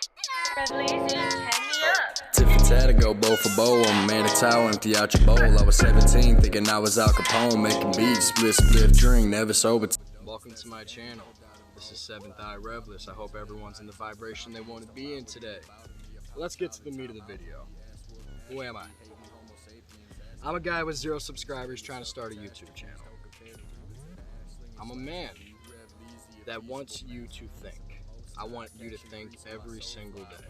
Revlis, hang me up. Tip for tat, go bow for bow. I'm a man of towel, empty out your bowl. I was 17, thinking I was Al Capone, making beats, split, drink, never sober. Welcome to my channel. This is 7th Eye Revlis. I hope everyone's in the vibration they want to be in today. Let's get to the meat of the video. Who am I? I'm a guy with 0 subscribers trying to start a YouTube channel. I'm a man that wants you to think. I want you to think every single day.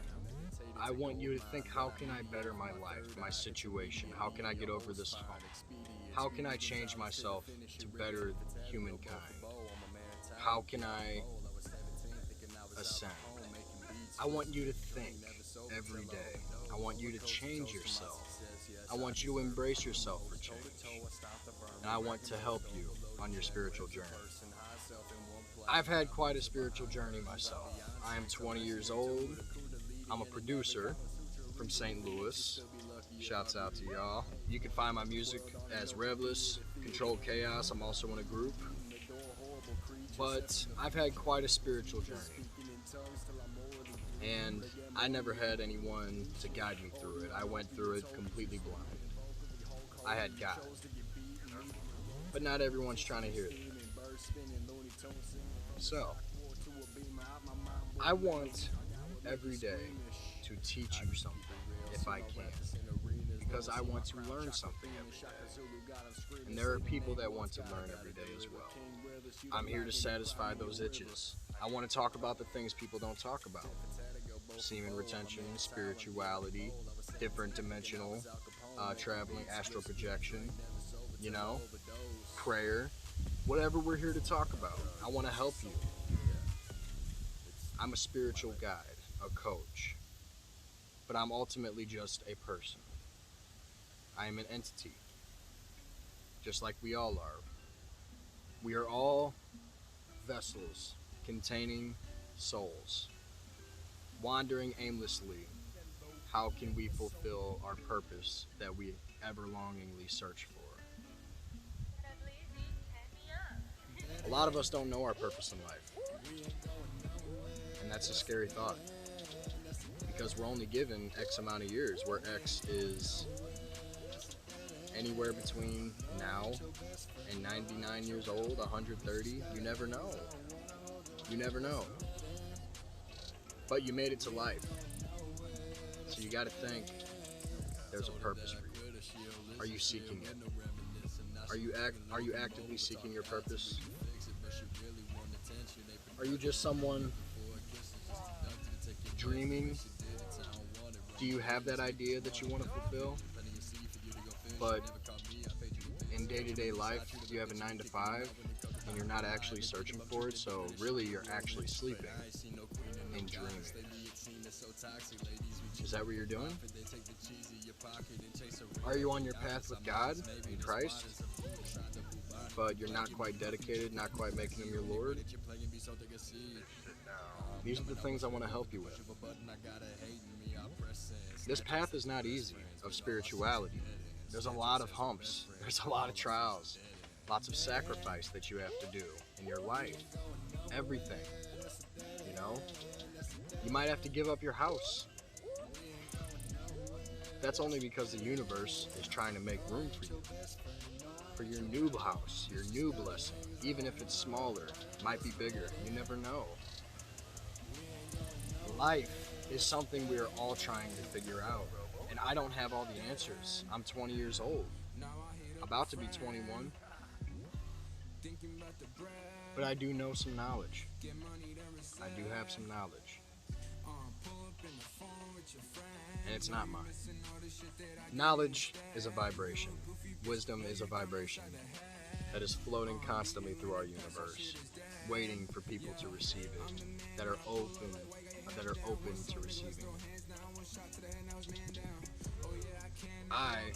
I want you to think, how can I better my life, my situation? How can I get over this hump? How can I change myself to better humankind? How can I ascend? I want you to think every day. I want you to change yourself. I want you to embrace yourself for change. And I want to help you on your spiritual journey. I've had quite a spiritual journey myself. I am 20 years old. I'm a producer from St. Louis. Shouts out to y'all. You can find my music as Revlis, Controlled Chaos. I'm also in a group. But I've had quite a spiritual journey. And I never had anyone to guide me through it. I went through it completely blind. I had God. But not everyone's trying to hear it. So, I want every day to teach you something, if I can, because I want to learn something every day. And there are people that want to learn every day as well. I'm here to satisfy those itches. I want to talk about the things people don't talk about. Semen retention, spirituality, different dimensional traveling, astral projection, you know, prayer, whatever we're here to talk about. I want to help you. I'm a spiritual guide, a coach, but I'm ultimately just a person. I am an entity, just like we all are. We are all vessels containing souls, wandering aimlessly. How can we fulfill our purpose that we ever longingly search for? A lot of us don't know our purpose in life, and that's a scary thought, because we're only given X amount of years, where X is anywhere between now and 99 years old, 130. You never know. You never know. But you made it to life, so you got to think there's a purpose for you. Are you seeking it? Are you actively seeking your purpose? Are you just someone dreaming? Do you have that idea that you want to fulfill? But in day-to-day life, you have a 9 to 5 and you're not actually searching for it, so really you're actually sleeping and dreaming. Is that what you're doing? Are you on your path with God in Christ, but you're not quite dedicated, not quite making Him your Lord? These are the things I want to help you with. This path is not easy, of spirituality. There's a lot of humps, there's a lot of trials, lots of sacrifice that you have to do in your life. Everything, you know? You might have to give up your house. That's only because the universe is trying to make room for you. For your new house, your new blessing. Even if it's smaller, it might be bigger, you never know. Life is something we are all trying to figure out. And I don't have all the answers. I'm 20 years old, about to be 21. But I do know some knowledge. I do have some knowledge. And it's not mine. Knowledge is a vibration. Wisdom is a vibration that is floating constantly through our universe, waiting for people to receive it, that are open to receiving it. I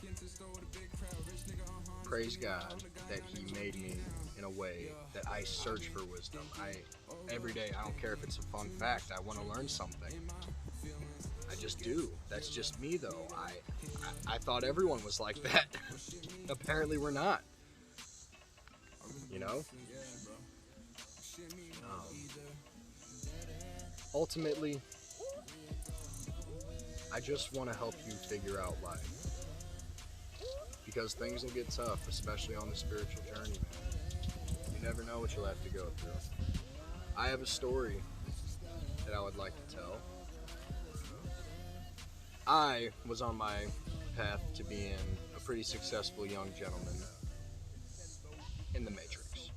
praise God that He made me in a way that I search for wisdom. Every day, I don't care if it's a fun fact, I want to learn something. I just do. That's just me, though. I thought everyone was like that. Apparently we're not. You know? Ultimately, I just want to help you figure out life. Because things will get tough, especially on the spiritual journey, man. You never know what you'll have to go through. I have a story that I would like to tell. I was on my path to being a pretty successful young gentleman in the Matrix.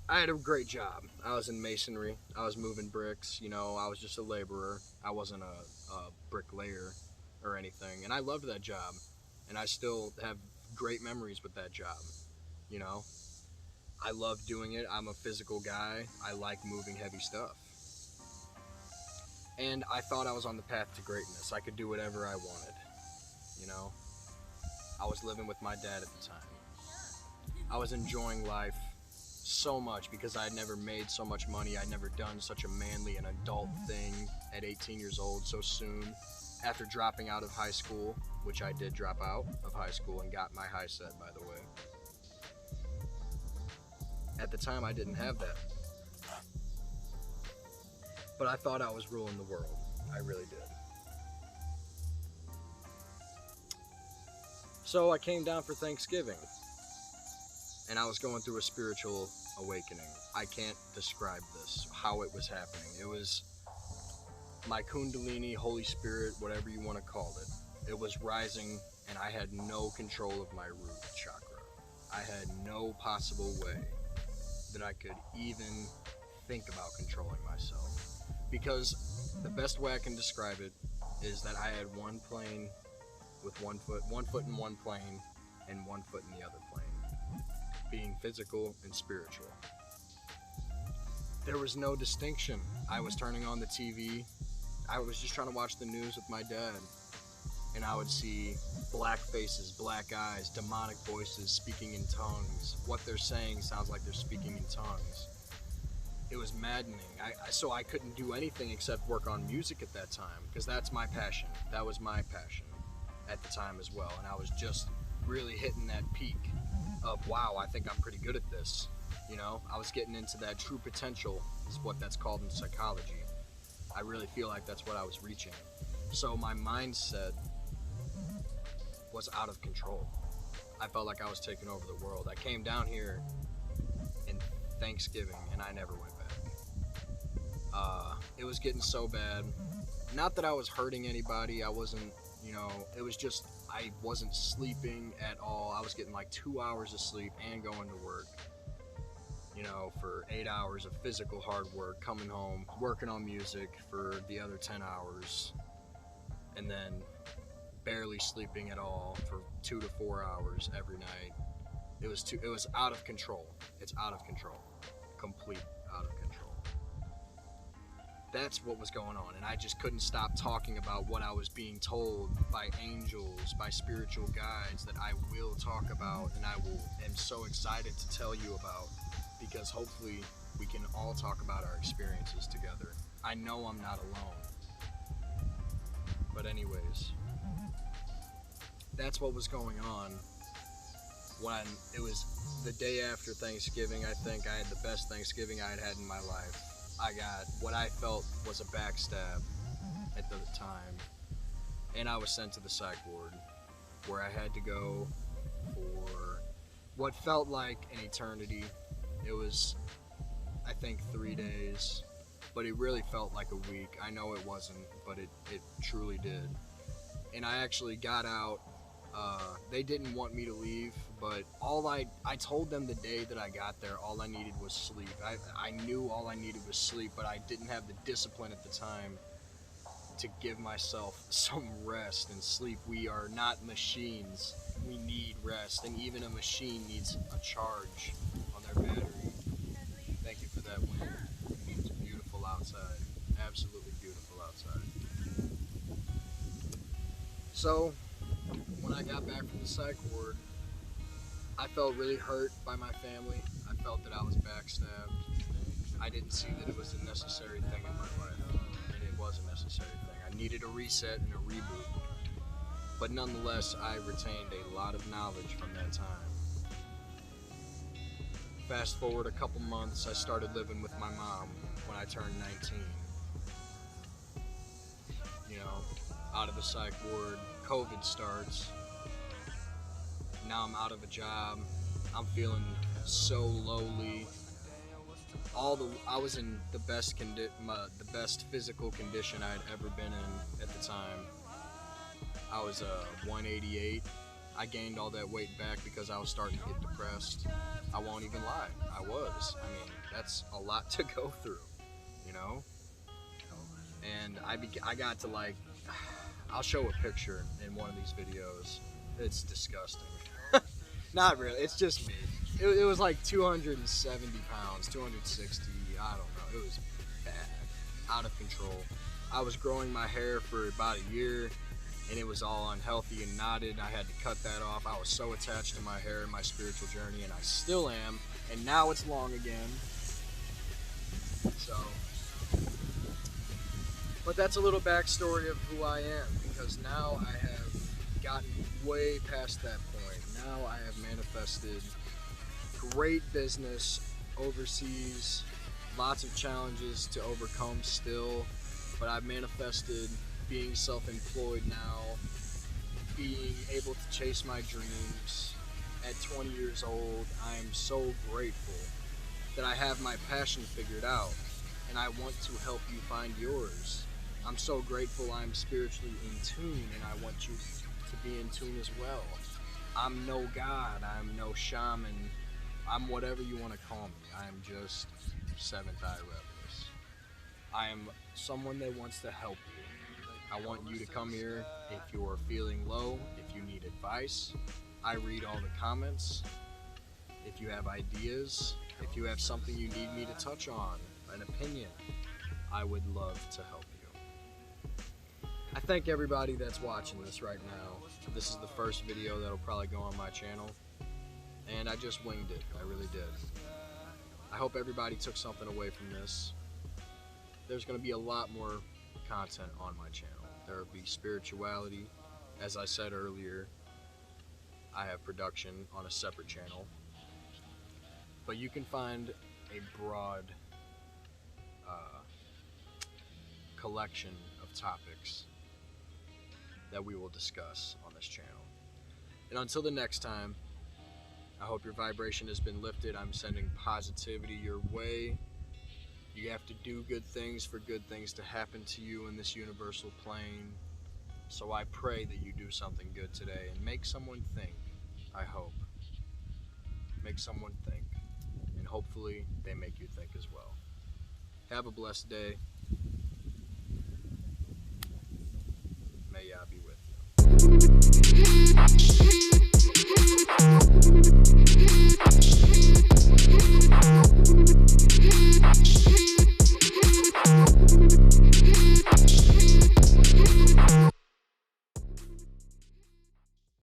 I had a great job. I was in masonry. I was moving bricks. I was just a laborer. I wasn't a bricklayer or anything. And I loved that job. And I still have great memories with that job. I love doing it. I'm a physical guy. I like moving heavy stuff. And I thought I was on the path to greatness. I could do whatever I wanted. I was living with my dad at the time. I was enjoying life so much because I had never made so much money. I'd never done such a manly and adult thing at 18 years old so soon. After dropping out of high school, which I did drop out of high school and got my high set, by the way. At the time, I didn't have that. But I thought I was ruling the world. I really did. So I came down for Thanksgiving. And I was going through a spiritual awakening. I can't describe this, how it was happening. It was my Kundalini, Holy Spirit, whatever you want to call it. It was rising, and I had no control of my root chakra. I had no possible way that I could even think about controlling myself. Because the best way I can describe it is that I had one plane with one foot in one plane, and one foot in the other plane, being physical and spiritual. There was no distinction. I was turning on the TV. I was just trying to watch the news with my dad, and I would see black faces, black eyes, demonic voices speaking in tongues. What they're saying sounds like they're speaking in tongues. It was maddening. So I couldn't do anything except work on music at that time, because that's my passion. That was my passion at the time as well, and I was just really hitting that peak of, wow, I think I'm pretty good at this. I was getting into that true potential, is what that's called in psychology. I really feel like that's what I was reaching. So my mindset was out of control. I felt like I was taking over the world. I came down here in Thanksgiving and I never went back. It was getting so bad. Not that I was hurting anybody. I wasn't, it was just, I wasn't sleeping at all. I was getting like 2 hours of sleep and going to work. For 8 hours of physical hard work, coming home, working on music for the other 10 hours, and then barely sleeping at all for 2 to 4 hours every night. It was out of control. It's out of control. Complete out of control. That's what was going on, and I just couldn't stop talking about what I was being told by angels, by spiritual guides that I will talk about, and am so excited to tell you about. Because hopefully we can all talk about our experiences together. I know I'm not alone. But anyways, that's what was going on when it was the day after Thanksgiving. I think I had the best Thanksgiving I had had in my life. I got what I felt was a backstab at the time. And I was sent to the psych ward, where I had to go for what felt like an eternity. It was, I think, 3 days, but it really felt like a week. I know it wasn't, but it truly did. And I actually got out. They didn't want me to leave, but I told them the day that I got there, all I needed was sleep. I knew all I needed was sleep, but I didn't have the discipline at the time to give myself some rest and sleep. We are not machines. We need rest, and even a machine needs a charge on their battery. Thank you for that wind. It's beautiful outside. Absolutely beautiful outside. So, when I got back from the psych ward, I felt really hurt by my family. I felt that I was backstabbed. I didn't see that it was a necessary thing in my life, and it was a necessary thing. I needed a reset and a reboot. But nonetheless, I retained a lot of knowledge from that time. Fast forward a couple months, I started living with my mom when I turned 19. out of the psych ward. COVID starts. Now I'm out of a job. I'm feeling so lowly. I was in the best physical condition I had ever been in at the time. I was 188. I gained all that weight back because I was starting to get depressed. I won't even lie, I was. I mean, that's a lot to go through, you know? And I got to like, I'll show a picture in one of these videos. It's disgusting. Not really, it's just me. It was like 270 pounds, 260, I don't know. It was bad, out of control. I was growing my hair for about a year, and it was all unhealthy and knotted. I had to cut that off. I was so attached to my hair and my spiritual journey, and I still am. And now it's long again. So, but that's a little backstory of who I am, because now I have gotten way past that point. Now I have manifested great business overseas, lots of challenges to overcome still, but I've manifested being self-employed now, being able to chase my dreams. At 20 years old, I am so grateful that I have my passion figured out, and I want to help you find yours. I'm so grateful I'm spiritually in tune, and I want you to be in tune as well. I'm no god, I'm no shaman, I'm whatever you want to call me. I am just Seventh Eye Revlis. I am someone that wants to help you. I want you to come here if you're feeling low, if you need advice. I read all the comments. If you have ideas, if you have something you need me to touch on, an opinion, I would love to help you. I thank everybody that's watching this right now. This is the first video that'll probably go on my channel, and I just winged it. I really did. I hope everybody took something away from this. There's going to be a lot more content on my channel. There will be spirituality. As I said earlier, I have production on a separate channel, but you can find a broad collection of topics that we will discuss on this channel. And until the next time, I hope your vibration has been lifted. I'm sending positivity your way. You have to do good things for good things to happen to you in this universal plane. So I pray that you do something good today and make someone think, I hope. Make someone think. And hopefully they make you think as well. Have a blessed day.